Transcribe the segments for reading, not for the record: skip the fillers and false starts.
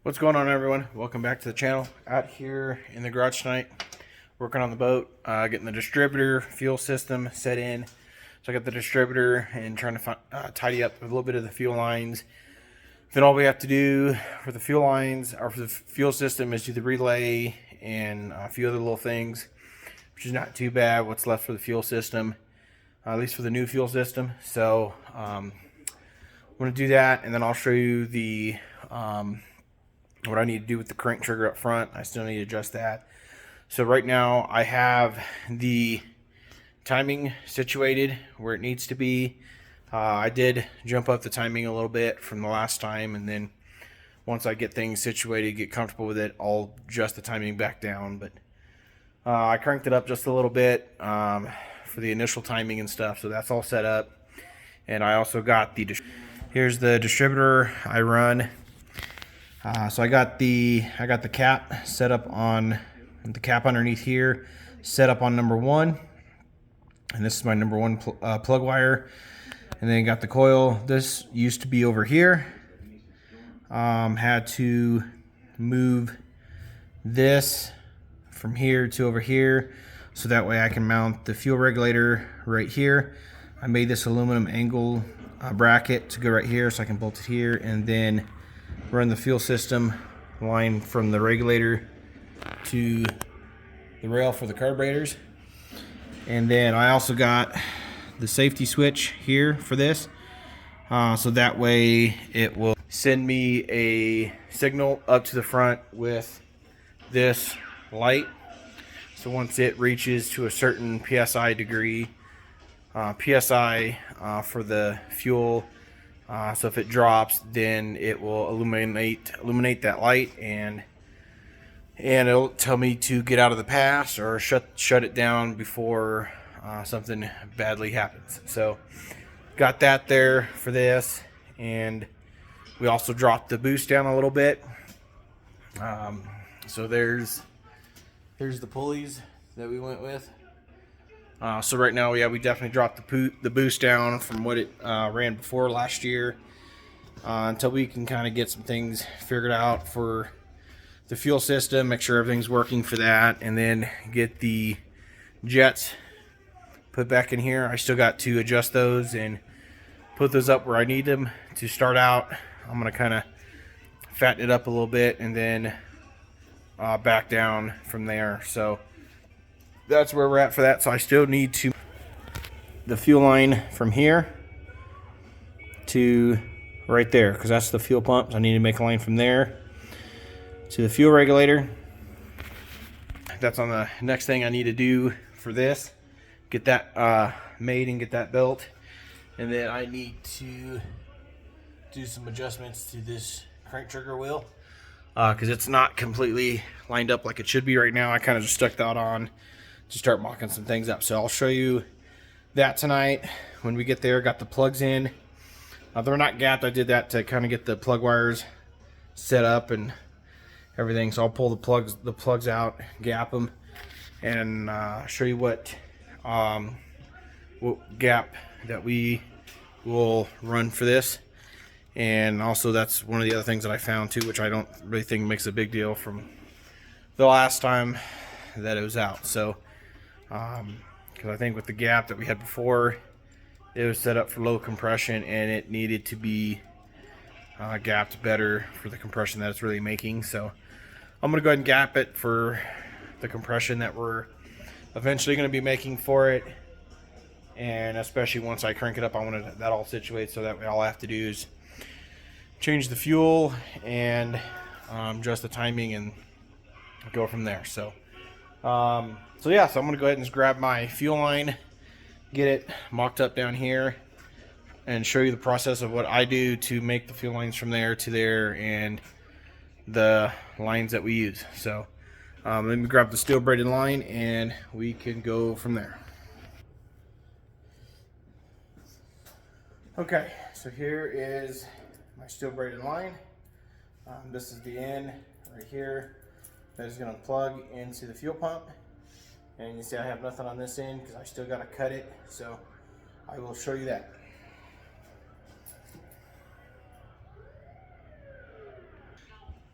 What's going on, everyone? Welcome back to the channel. Out here in the garage tonight, working on the boat, getting the distributor fuel system set in. So I got the distributor and trying to tidy up a little bit of the fuel lines. Then all we have to do for the fuel lines or for the fuel system is do the relay and a few other little things, which is not too bad. What's left for the fuel system, at least for the new fuel system. So I'm going to do that, and then I'll show you the what I need to do with the crank trigger up front. I still need to adjust that. So right now I have the timing situated where it needs to be. I did jump up the timing a little bit from the last time, and then once I get things situated, get comfortable with it, I'll adjust the timing back down. But I cranked it up just a little bit for the initial timing and stuff, so that's all set up. And I also got the here's the distributor I run. So I got the cap set up on the cap underneath here, set up on number 1, and this is my number 1 plug wire. And then got the coil. This used to be over here. Had to move this from here to over here, so that way I can mount the fuel regulator right here. I made this aluminum angle bracket to go right here, so I can bolt it here, and then run the fuel system line from the regulator to the rail for the carburetors. And then I also got the safety switch here for this, so that way it will send me a signal up to the front with this light. So once it reaches to a certain PSI degree, PSI for the fuel, so if it drops, then it will illuminate that light, and it'll tell me to get out of the pass or shut it down before something badly happens. So got that there for this, and we also dropped the boost down a little bit. So there's the pulleys that we went with. So right now, yeah, we definitely dropped the boost down from what it ran before last year, until we can kind of get some things figured out for the fuel system, make sure everything's working for that, and then get the jets put back in here. I still got to adjust those and put those up where I need them to start out. I'm going to kind of fatten it up a little bit and then back down from there. So that's where we're at for that. So I still need to the fuel line from here to right there, because that's the fuel pump. I need to make a line from there to the fuel regulator. That's on the next thing I need to do for this. Get that made and get that built. And then I need to do some adjustments to this crank trigger wheel, because it's not completely lined up like it should be right now. I kind of just stuck that on to start mocking some things up. So I'll show you that tonight when we get there. Got the plugs in. They're not gapped. I did that to kind of get the plug wires set up and everything. So I'll pull the plugs out, gap them, and show you what gap that we will run for this. And also, that's one of the other things that I found too, which I don't really think makes a big deal from the last time that it was out. So because I think with the gap that we had before, it was set up for low compression, and it needed to be gapped better for the compression that it's really making. So I'm going to go ahead and gap it for the compression that we're eventually going to be making for it. And especially once I crank it up, I want that all situated so that way all I have to do is change the fuel and adjust the timing and go from there. So yeah, so I'm gonna go ahead and just grab my fuel line, get it mocked up down here, and show you the process of what I do to make the fuel lines from there to there and the lines that we use. So let me grab the steel braided line and we can go from there. Okay, so here is my steel braided line. This is the end right here that is going to plug into the fuel pump. And you see I have nothing on this end because I still got to cut it. So I will show you that.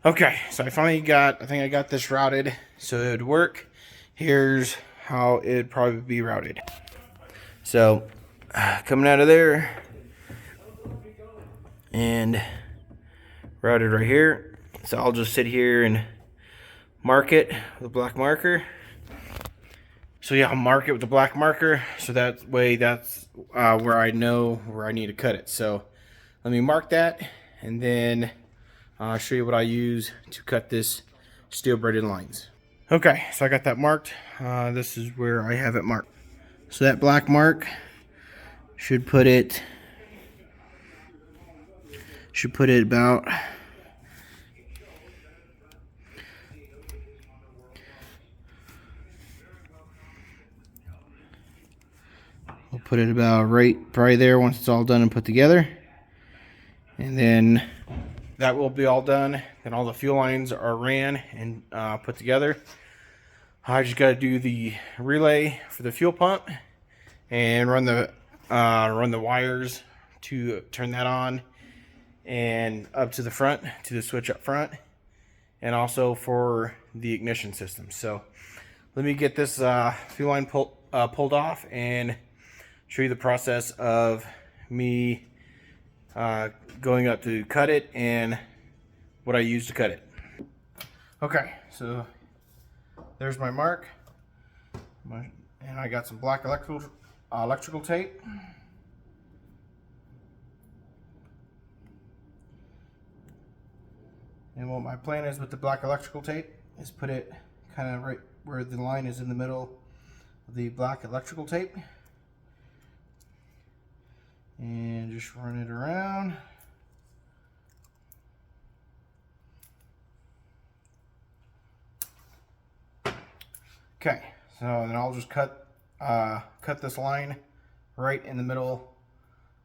Okay, so I think I got this routed so it would work. Here's how it'd probably be routed. So, coming out of there and routed right here. So I'll just sit here and mark it with a black marker. So yeah, I'll mark it with the black marker, so that way that's where I know where I need to cut it. So let me mark that, and then I'll show you what I use to cut this steel braided lines. Okay, so I got that marked. This is where I have it marked. So that black mark should put it about we'll put it about right there once it's all done and put together. And then that will be all done. Then all the fuel lines are ran and put together. I just got to do the relay for the fuel pump and run the wires to turn that on and up to the front, to the switch up front, and also for the ignition system. So let me get this fuel line pulled off and show you the process of me going up to cut it and what I use to cut it. Okay, so there's my mark, and I got some black electrical tape. And what my plan is with the black electrical tape is put it kind of right where the line is in the middle of the black electrical tape. And just run it around. Okay, so then I'll just cut this line right in the middle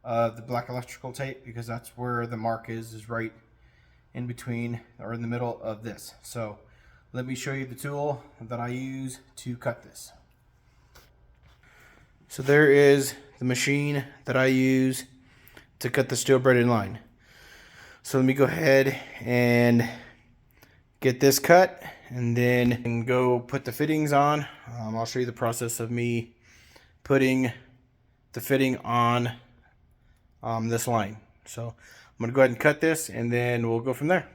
of the black electrical tape, because that's where the mark is right in between or in the middle of this. So let me show you the tool that I use to cut this. So there is the machine that I use to cut the steel braided line. So let me go ahead and get this cut, and then go put the fittings on. I'll show you the process of me putting the fitting on this line. So I'm gonna go ahead and cut this, and then we'll go from there.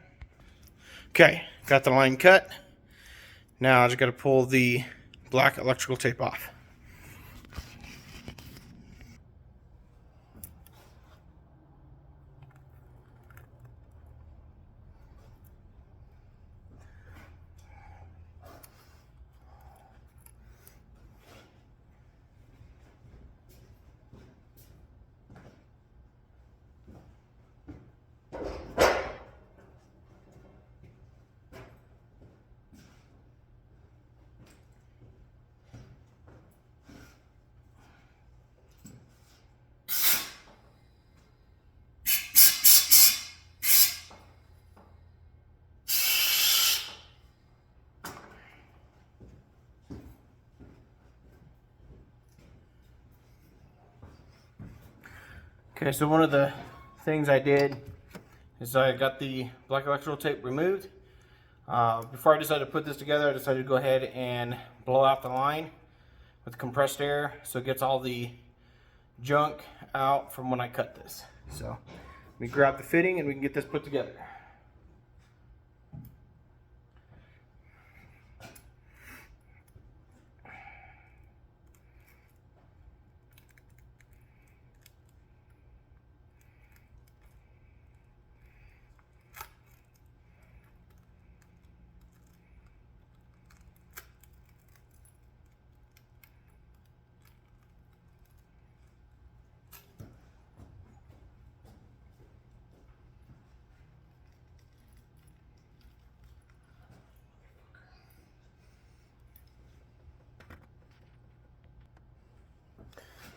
Okay, got the line cut. Now I just gotta pull the black electrical tape off. Okay, so one of the things I did is I got the black electrical tape removed. Before I decided to put this together, I decided to go ahead and blow out the line with compressed air so it gets all the junk out from when I cut this. So let me grab the fitting and we can get this put together.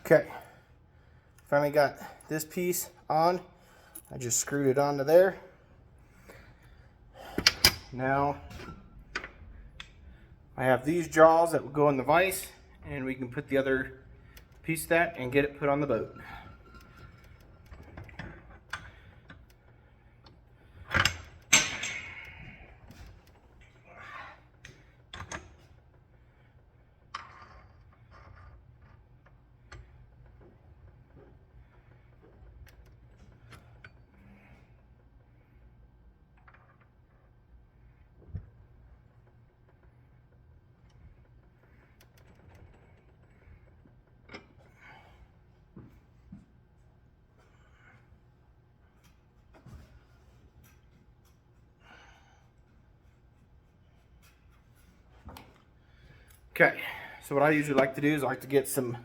Okay, finally got this piece on. I just screwed it onto there. Now I have these jaws that will go in the vise, and we can put the other piece of that and get it put on the boat. Okay, so what I usually like to do is I like to get some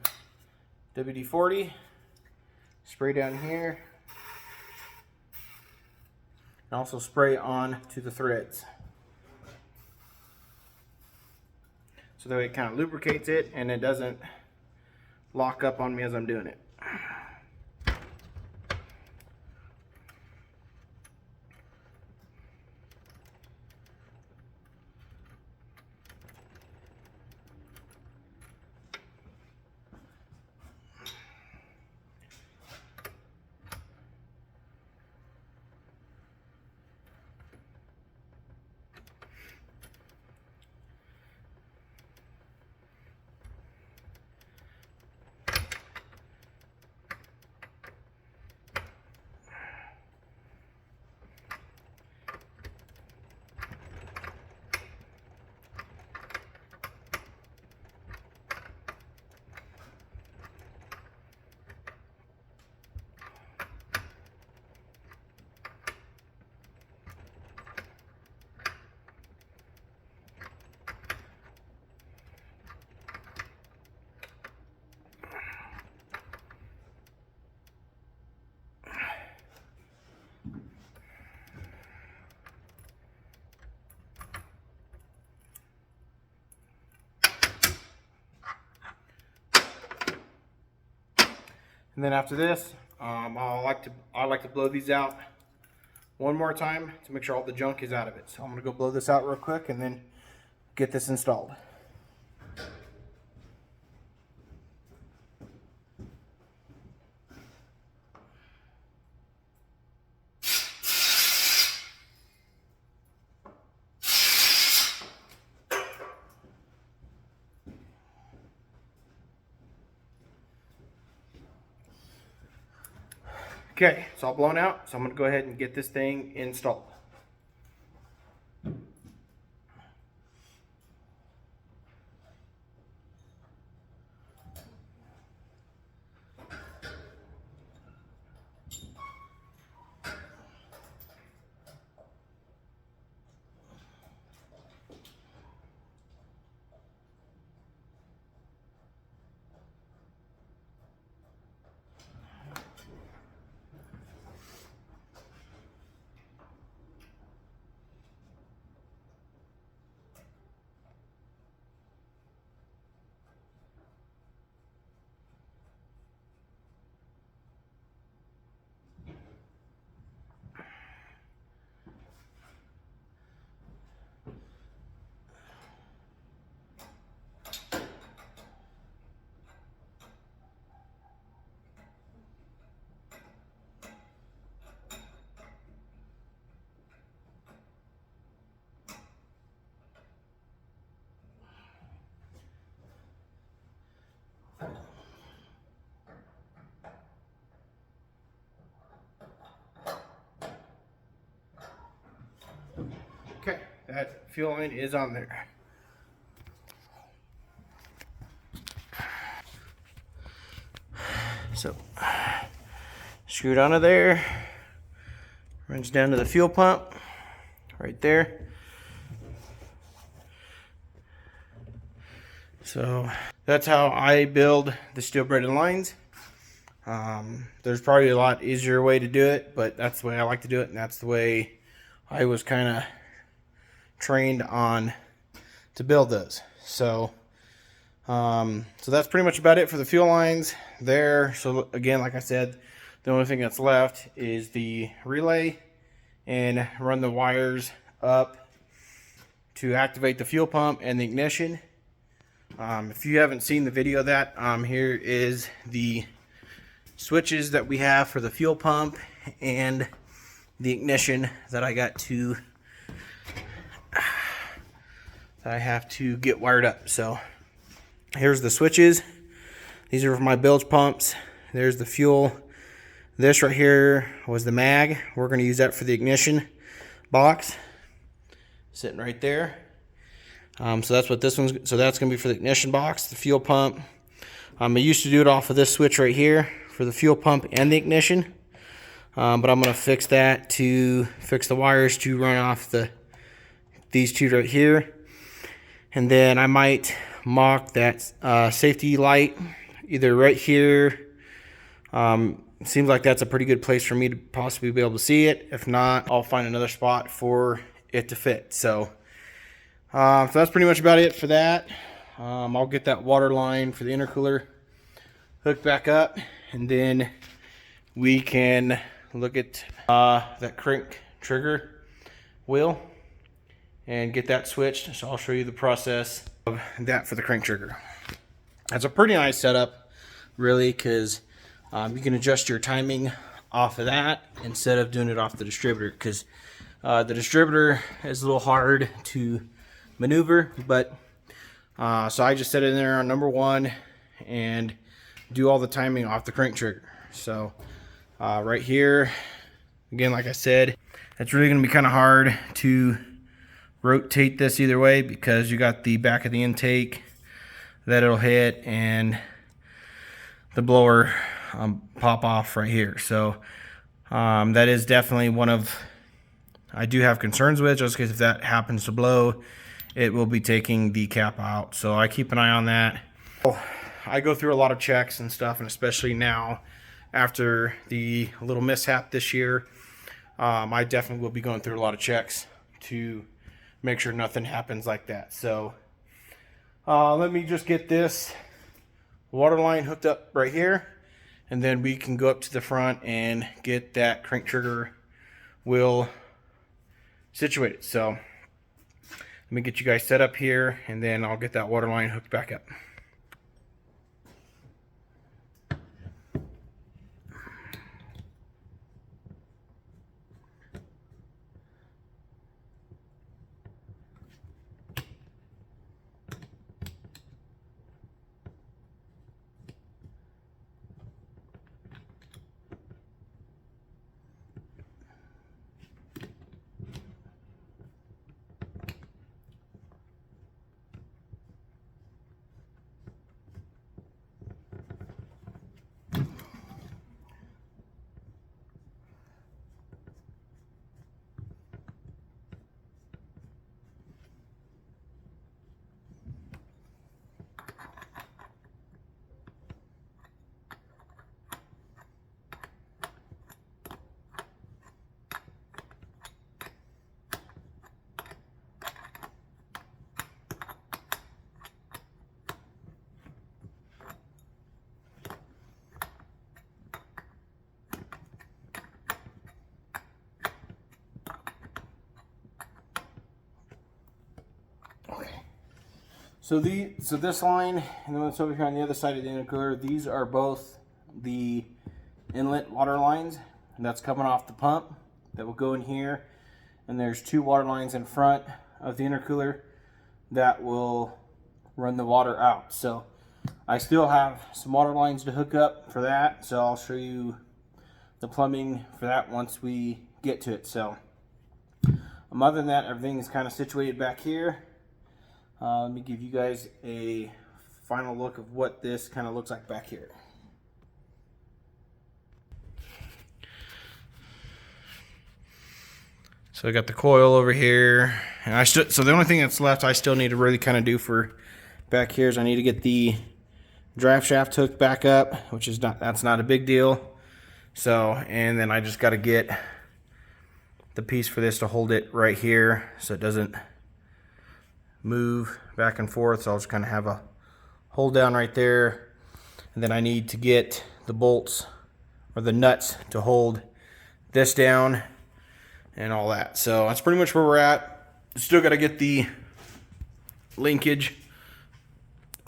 WD-40, spray down here, and also spray on to the threads. So that way it kind of lubricates it and it doesn't lock up on me as I'm doing it. And then after this, I like to blow these out one more time to make sure all the junk is out of it. So I'm gonna go blow this out real quick and then get this installed. Okay, it's all blown out, so I'm going to go ahead and get this thing installed. Okay, that fuel line is on there. So, screwed onto there, runs down to the fuel pump, right there. So, that's how I build the steel braided lines. There's probably a lot easier way to do it, but that's the way I like to do it, and that's the way I was kind of trained on to build those. So that's pretty much about it for the fuel lines there. So again, like I said, the only thing that's left is the relay and run the wires up to activate the fuel pump and the ignition. If you haven't seen the video of that, here is the switches that we have for the fuel pump and the ignition that I have to get wired up. So here's the switches. These are for my bilge pumps. There's the fuel. This right here was the mag. We're going to use that for the ignition box, sitting right there. So that's what this one's. So that's going to be for the ignition box, the fuel pump. I used to do it off of this switch right here for the fuel pump and the ignition, but I'm going to fix that to fix the wires to run off these two right here. And then I might mock that safety light either right here. Seems like that's a pretty good place for me to possibly be able to see it. If not, I'll find another spot for it to fit. So that's pretty much about it for that. I'll get that water line for the intercooler hooked back up, and then we can look at that crank trigger wheel and get that switched. So I'll show you the process of that for the crank trigger. That's a pretty nice setup, really, because you can adjust your timing off of that instead of doing it off the distributor, because the distributor is a little hard to maneuver. But so I just set it in there on number 1 and do all the timing off the crank trigger. So right here, again, like I said, it's really going to be kind of hard to rotate this either way, because you got the back of the intake that it'll hit and the blower pop off right here. So that is definitely one of I do have concerns with, just because if that happens to blow, it will be taking the cap out. So I keep an eye on that. I go through a lot of checks and stuff, and especially now after the little mishap this year, I definitely will be going through a lot of checks to make sure nothing happens like that. So let me just get this water line hooked up right here, and then we can go up to the front and get that crank trigger wheel situated. So let me get you guys set up here, and then I'll get that water line hooked back up. So this line, and then what's over here on the other side of the intercooler, these are both the inlet water lines, and that's coming off the pump that will go in here. And there's 2 water lines in front of the intercooler that will run the water out. So I still have some water lines to hook up for that, so I'll show you the plumbing for that once we get to it. So other than that, everything is kind of situated back here. Let me give you guys a final look of what this kind of looks like back here. So I got the coil over here, and so the only thing that's left I still need to really kind of do for back here is I need to get the draft shaft hooked back up, which is that's not a big deal. So, and then I just got to get the piece for this to hold it right here so it doesn't move back and forth. So I'll just kind of have a hold down right there, and then I need to get the bolts or the nuts to hold this down and all that. So that's pretty much where we're at. Still got to get the linkage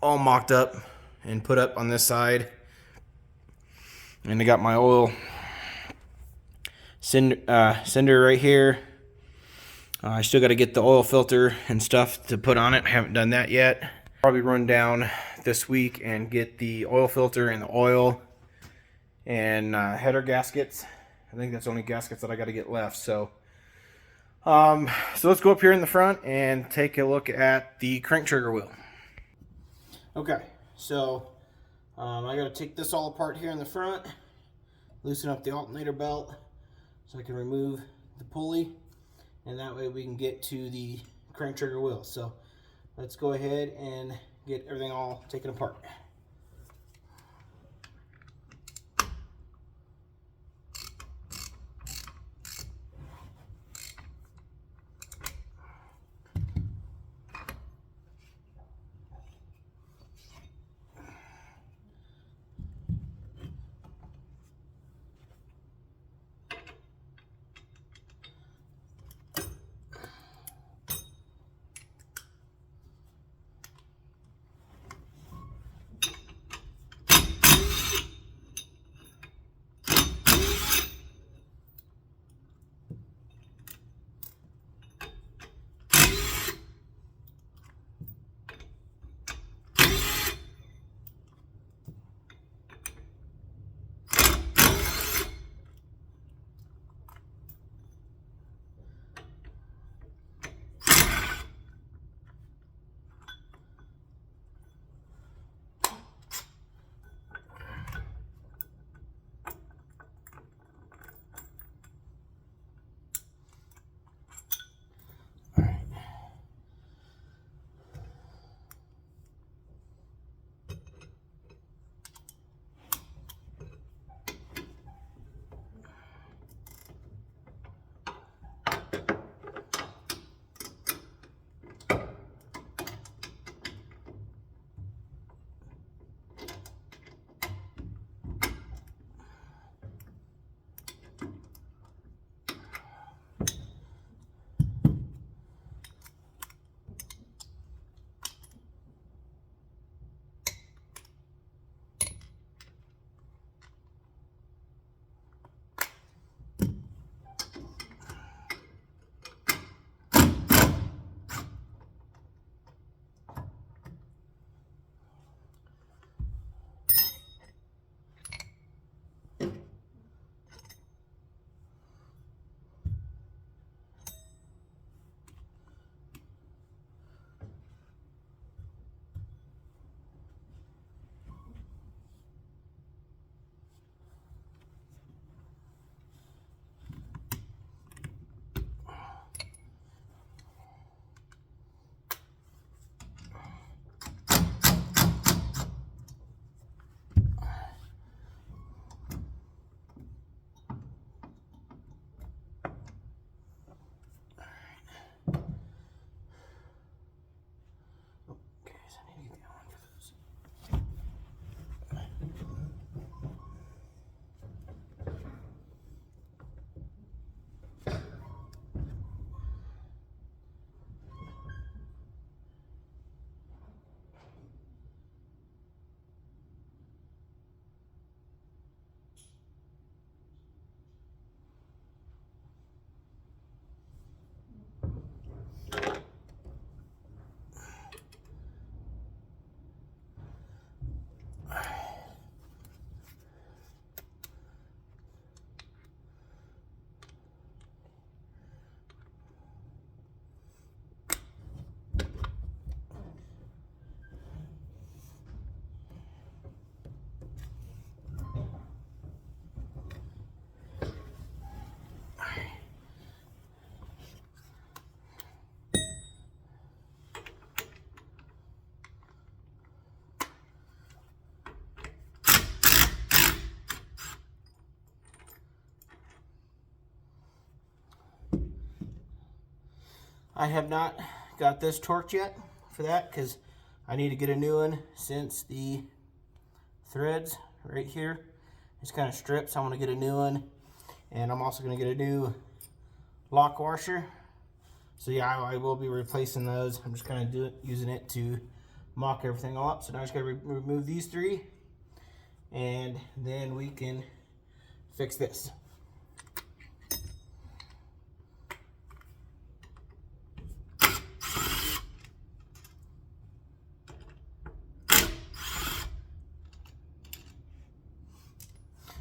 all mocked up and put up on this side, and I got my oil sender right here. I still got to get the oil filter and stuff to put on it. I haven't done that yet. Probably run down this week and get the oil filter and the oil and header gaskets. I think that's the only gaskets that I got to get left. So let's go up here in the front and take a look at the crank trigger wheel. Okay, so I got to take this all apart here in the front, loosen up the alternator belt so I can remove the pulley, and that way we can get to the crank trigger wheel. So let's go ahead and get everything all taken apart. I have not got this torqued yet for that because I need to get a new one since the threads right here is kind of stripped, so I'm going to get a new one. And I'm also going to get a new lock washer. So yeah, I will be replacing those. I'm just kind of using it to mock everything all up. So now I just got to remove these three, and then we can fix this.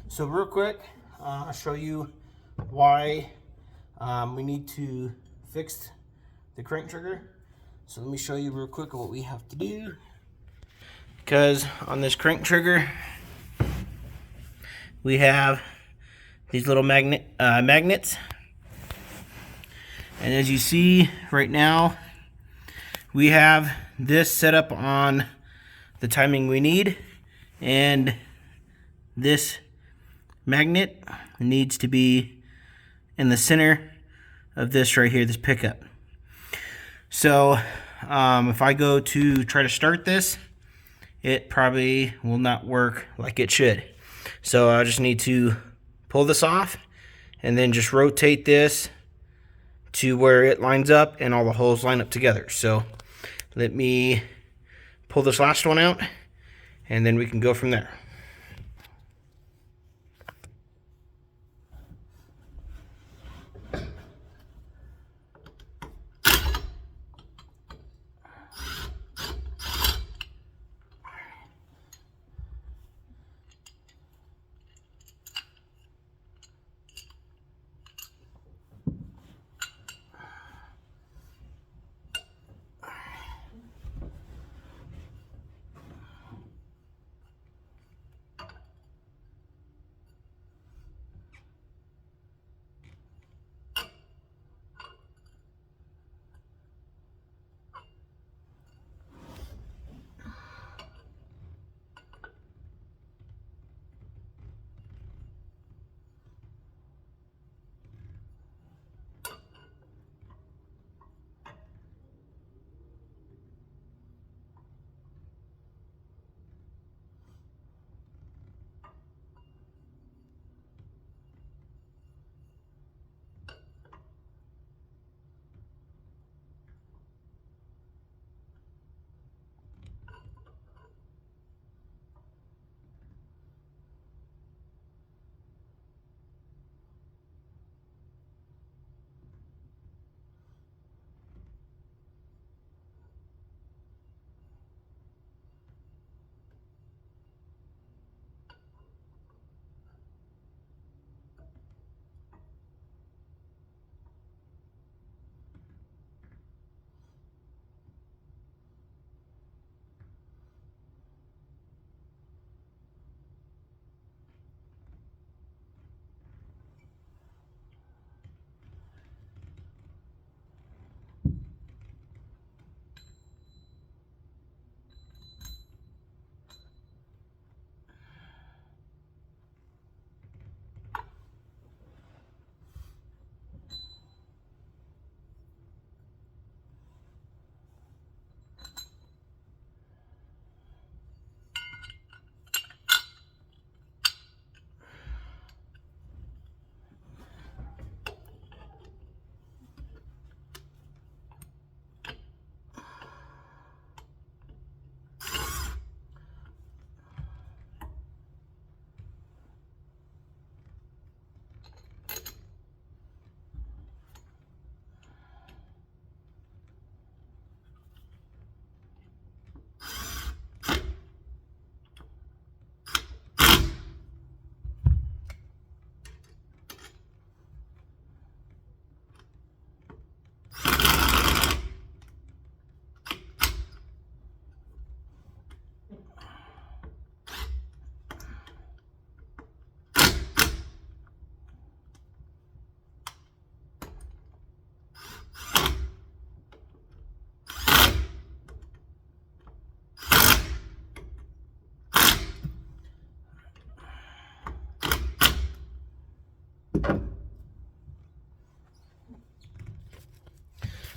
So real quick, I'll show you why we need to fix the crank trigger. So let me show you real quick what we have to do. Because on this crank trigger, we have these little magnets. And as you see right now, we have this set up on the timing we need, and this magnet needs to be in the center of this right here, this pickup. So if I go to try to start this, it probably will not work like it should. So I just need to pull this off and then just rotate this to where it lines up and all the holes line up together. So let me pull this last one out and then we can go from there.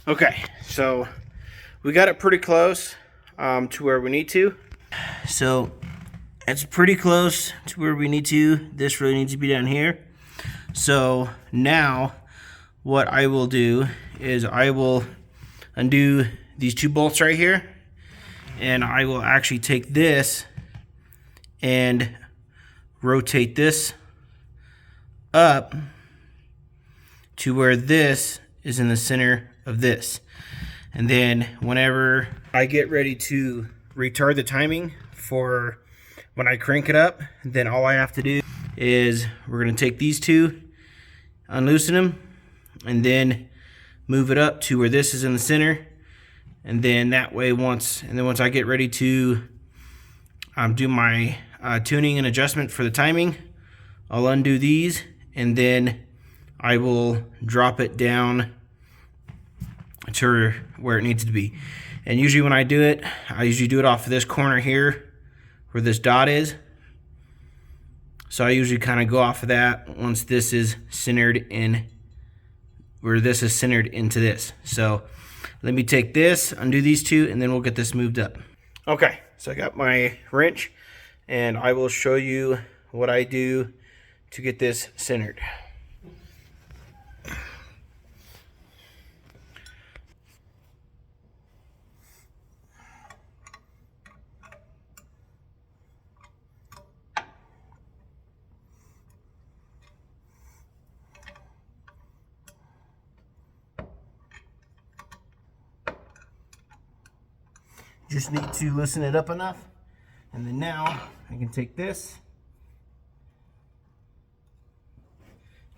Okay, so we got it pretty close to where we need to. So it's pretty close to where we need to. This really needs to be down here. So now what I will do is I will undo these two bolts right here, and I will actually take this and rotate this up to where this is in the center of this. And then whenever I get ready to retard the timing for when I crank it up, then all I have to do is we're going to take these two, unloosen them, and then move it up to where this is in the center. And then that way once I get ready to do my tuning and adjustment for the timing, I'll undo these and then I will drop it down to where it needs to be. And usually when I do it, I usually do it off of this corner here where this dot is. So I usually kind of go off of that once this is centered in, where this is centered into this. So let me take this, undo these two, and then we'll get this moved up. Okay, so I got my wrench, and I will show you what I do to get this centered. Just need to loosen it up enough, and then now I can take this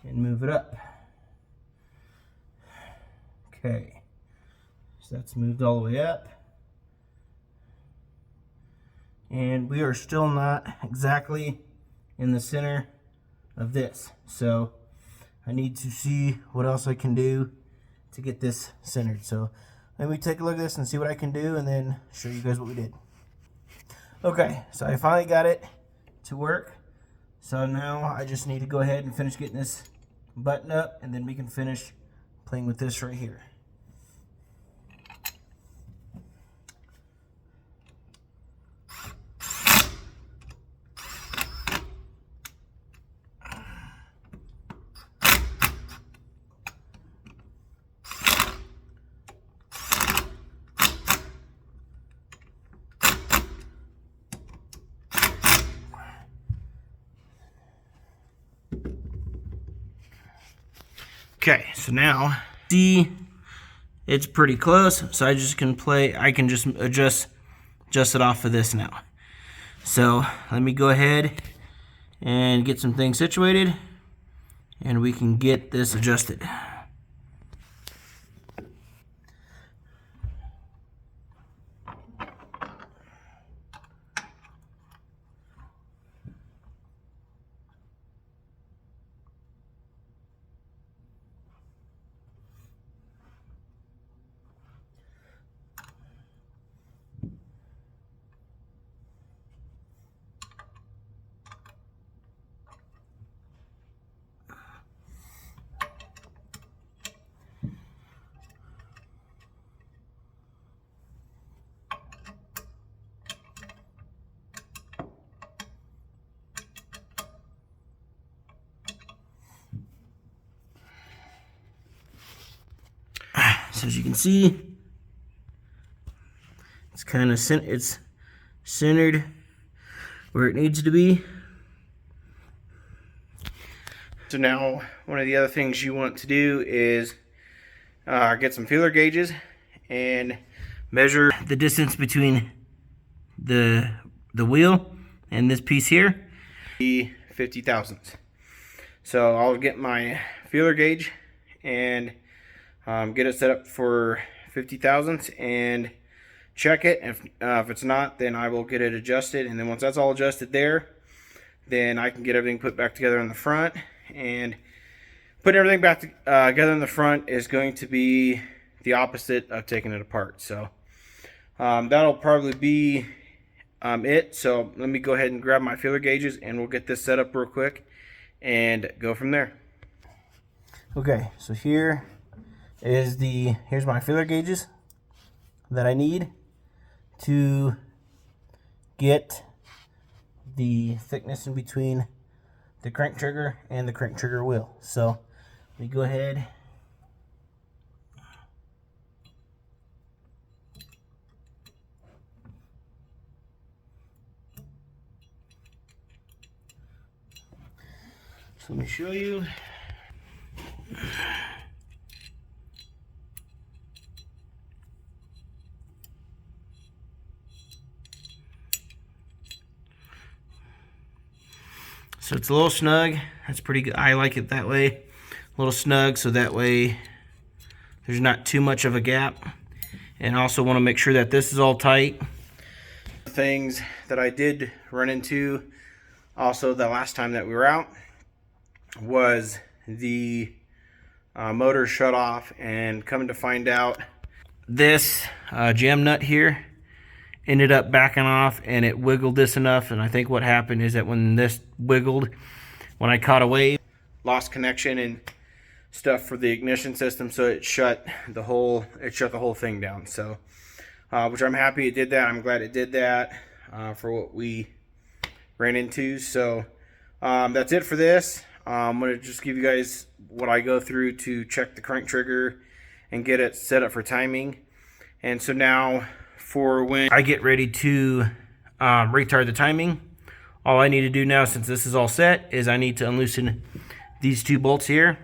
and move it up. Okay, so that's moved all the way up, and we are still not exactly in the center of this, so I need to see what else I can do to get this centered. So let me take a look at this and see what I can do, and then show you guys what we did. Okay, so I finally got it to work. So now I just need to go ahead and finish getting this button up, and then we can finish playing with this right here. Okay, so now see it's pretty close, so I can just adjust it off of this now. So let me go ahead and get some things situated, and we can get this adjusted. So as you can see, it's kind of centered where it needs to be. So now one of the other things you want to do is get some feeler gauges and measure the distance between the wheel and this piece here, the 50 thousandths. So I'll get my feeler gauge and get it set up for 50 thousandths and check it. If it's not, then I will get it adjusted, and then once that's all adjusted there, then I can get everything put back together in the front. And putting everything back together in the front is going to be the opposite of taking it apart. So that'll probably be it. So let me go ahead and grab my feeler gauges, and we'll get this set up real quick and go from there. Okay, so here's my feeler gauges that I need to get the thickness in between the crank trigger and the crank trigger wheel. So let me go ahead . So let me show you. So it's a little snug. That's pretty good. I like it that way. A little snug, so that way there's not too much of a gap. And I also want to make sure that this is all tight. Things that I did run into also the last time that we were out was the motor shut off, and coming to find out this jam nut here ended up backing off, and it wiggled this enough, and I think what happened is that when this wiggled, when I caught a wave, lost connection and stuff for the ignition system, so it shut the whole thing down. So which I'm happy it did that. I'm glad it did that for what we ran into. So that's it for this. I'm going to just give you guys what I go through to check the crank trigger and get it set up for timing. And so now for when I get ready to retard the timing, all I need to do now, since this is all set, is I need to unloosen these two bolts here,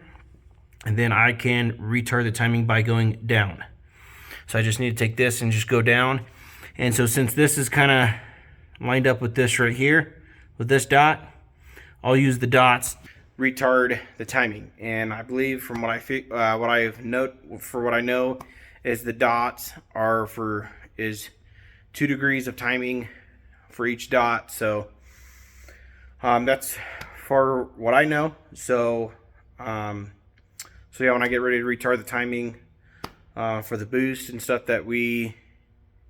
and then I can retard the timing by going down. So I just need to take this and just go down. And so since this is kind of lined up with this right here, with this dot, I'll use the dots retard the timing. And I believe from what I know is the dots are is 2 degrees of timing for each dot. So that's for what I know. So yeah, when I get ready to retard the timing for the boost and stuff that we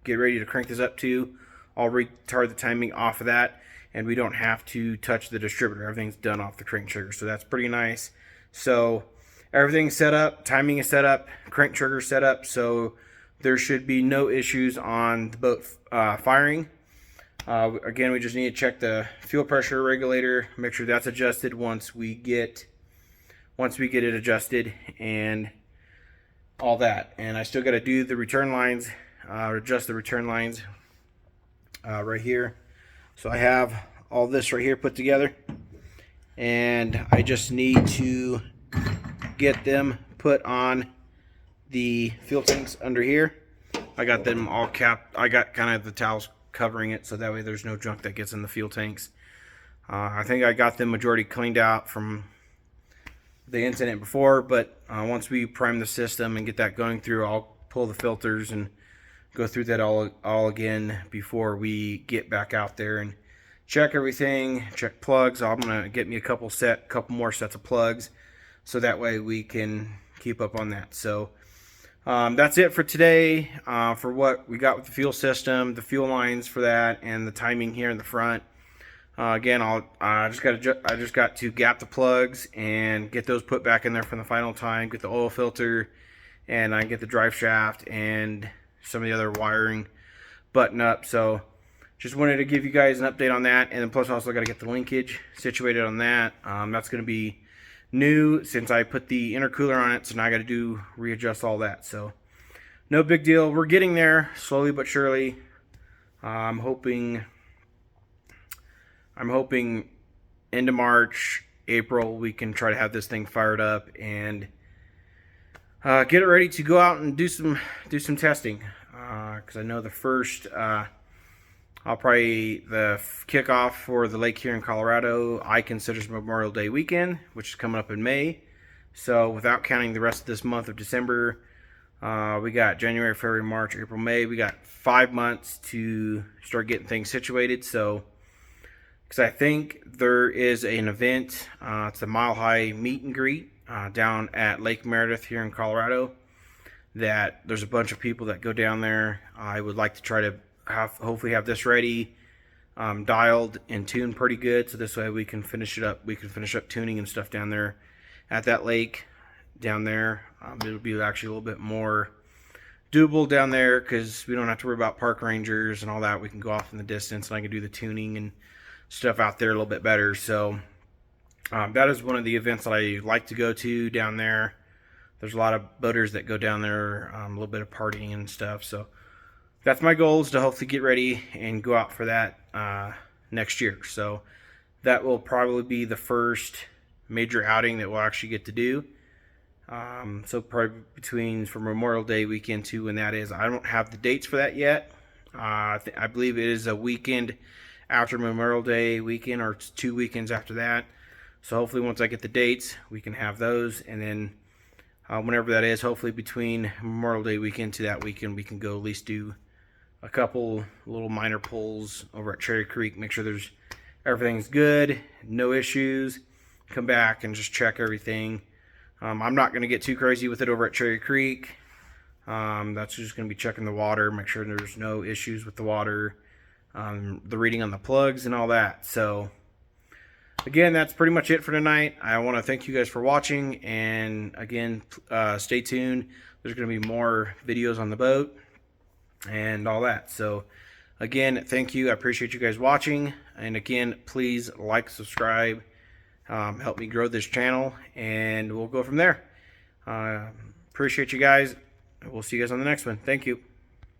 get ready to crank this up to, I'll retard the timing off of that, and we don't have to touch the distributor. Everything's done off the crank trigger, so that's pretty nice. So everything's set up, timing is set up, crank trigger set up, so there should be no issues on the boat firing. Again, we just need to check the fuel pressure regulator, make sure that's adjusted once we get it adjusted, and all that. And I still got to do the return lines, adjust the return lines right here. So I have all this right here put together, and I just need to get them put on the fuel tanks under here. I got them all capped. I got kind of the towels covering it, so that way there's no junk that gets in the fuel tanks. I think I got them majority cleaned out from the incident before, but once we prime the system and get that going through, I'll pull the filters and go through that all again before we get back out there and check everything, check plugs. I'm gonna get me a couple more sets of plugs, so that way we can keep up on that. So that's it for today, for what we got with the fuel system, the fuel lines for that, and the timing here in the front. Again, I just got to gap the plugs and get those put back in there for the final time, get the oil filter, and I get the drive shaft and some of the other wiring button up. So just wanted to give you guys an update on that, and then plus also got to get the linkage situated on that. That's going to be new since I put the intercooler on it, so now I got to readjust all that. So no big deal. We're getting there slowly but surely. I'm hoping into March, April, we can try to have this thing fired up and get it ready to go out and do some testing. Because I know the first, the kickoff for the lake here in Colorado, I consider Memorial Day weekend, which is coming up in May. So without counting the rest of this month of December, we got January, February, March, April, May. We got 5 months to start getting things situated. So because I think there is an event, it's a Mile High meet and greet down at Lake Meredith here in Colorado, that there's a bunch of people that go down there. I would like to try to hopefully have this ready, dialed and tuned pretty good, so this way we can finish it up. We can finish up tuning and stuff down there at that lake down there. It'll be actually a little bit more doable down there because we don't have to worry about park rangers and all that. We can go off in the distance, and I can do the tuning and stuff out there a little bit better. So that is one of the events that I like to go to down there. There's a lot of boaters that go down there, a little bit of partying and stuff. So that's my goal, is to hopefully get ready and go out for that next year. So that will probably be the first major outing that we'll actually get to do. So probably for Memorial Day weekend to when that is. I don't have the dates for that yet. I believe it is a weekend after Memorial Day weekend, or 2 weekends after that. So hopefully once I get the dates, we can have those, and then whenever that is, hopefully between Memorial Day weekend to that weekend, we can go at least do a couple little minor pulls over at Cherry Creek, make sure everything's good, no issues, come back and just check everything. I'm not going to get too crazy with it over at Cherry Creek. That's just going to be checking the water, make sure there's no issues with the water, the reading on the plugs and all that. So again, that's pretty much it for tonight. I want to thank you guys for watching, and again, stay tuned. There's going to be more videos on the boat and all that. So again, thank you. I appreciate you guys watching, and again, please like, subscribe, help me grow this channel, and we'll go from there. Appreciate you guys. We'll see you guys on the next one. Thank you.